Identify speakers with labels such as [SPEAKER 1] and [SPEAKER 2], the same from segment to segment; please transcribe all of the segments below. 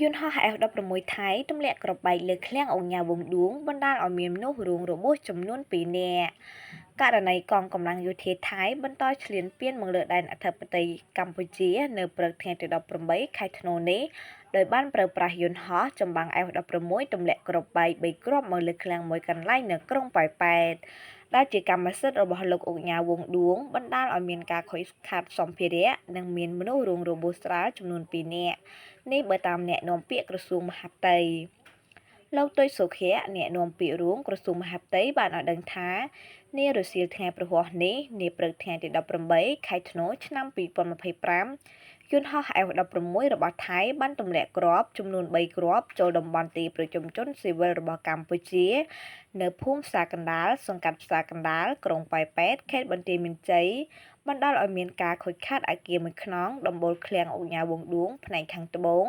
[SPEAKER 1] យន្តហោះ F16 ថៃទម្លាក់គ្រាប់បែកលើឃ្លាំងអង្គញាវងឌួងបណ្ដាលឲ្យមានមនុស្សរងរបួសចំនួន2នាក់ករណីកងកម្លាំងយោធាថៃបន្តឈ្លានពានមកលើដែនអធិបតេយ្យកម្ពុជានៅព្រឹកថ្ងៃទី18ខែធ្នូនេះដោយបានប្រើប្រាស់យន្តហោះចម្បាំង F16 ទម្លាក់គ្រាប់បែក3គ្រាប់មកលើឃ្លាំងមួយកន្លែងនៅក្រុងប៉ោយប៉ែតដែលជាកម្មសិទ្ធិរបស់លោកអង្គញាវងឌួងបណ្ដាលឲ្យមានការខូចខាតសម្ភារៈនិងមានមនុស្សរងរបួសស្រាលចំនួន2នាក់នេះបើតាមអ្នកនាំពាក្យក្រសួងមហាផ្ទៃលោកទុយសុខៈអ្នកនាំពាក្យរួមក្រសួងមហាផ្ទៃបានឲ្យដឹងថានារសៀលថ្ងៃប្រហ័សនេះនាព្រឹកថ្ងៃទី18ខែធ្នូឆ្នាំ2025យន្តហោះ F16 របស់ថៃបានទម្លាក់គ្រាប់ចំនួន3គ្រាប់ចូលតំបន់ទីប្រជុំជនស៊ីវិលរបស់កម្ពុជានៅភូមិផ្សារកណ្ដាលសង្កាត់ផ្សារកណ្ដាលក្រុងប៉ោយប៉ែតខេត្តបន្ទាយមានជ័យបណ្ដាលឲ្យមានការខូចខាតអគារមួយខ្នងដំបូលឃ្លាំងអង្គញាវងឌួងផ្នែកខាងត្បូង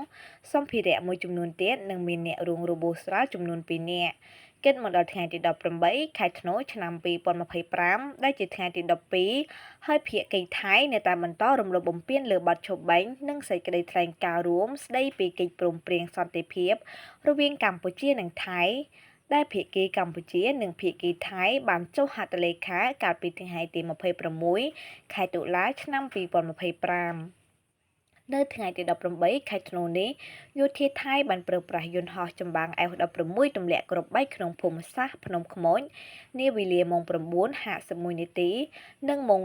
[SPEAKER 1] សម្ភារៈមួយចំនួនទៀតនិងមានអ្នករងរបួសស្រាលចំនួន2នាក់គិតមកដល់ថ្ងៃទី18ខែធ្នូឆ្នាំ2025ដែលជាថ្ងៃទី12ហើយភាគីថៃនៅតែបន្តរំលោភបំពានលើបទឈប់បែងនិងសេចក្តីថ្លែងការណ៍រួមស្តីពីកិច្ចព្រមព្រៀងសន្តិភាពរវាងកម្ពុជានិងថៃដែលភាគីកម្ពុជានិងភាគីថៃបានចុះហត្ថលេខាកាលពីថ្ងៃទី26ខែតុលាឆ្នាំ2025នៅថ្ងៃទី18ខែធ្នូនេះយោធាថៃបានប្រើប្រាស់យន្តហោះចម្បាំង F16 ទម្លាក់គ្រាប់បែកក្នុងភូមិសាស្ត្រភ្នំខ្មោចនាវេលាម៉ោង9:51នាទីនិងម៉ោង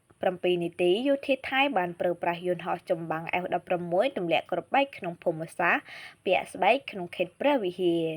[SPEAKER 1] 10:07នាទីយោធាថៃបានប្រើប្រាស់យន្តហោះចម្បាំង F16 ទម្លាក់គ្រាប់បែកក្នុងភូមិសាស្ត្រពាក់ស្បែកក្នុងខេត្តព្រះវិហារ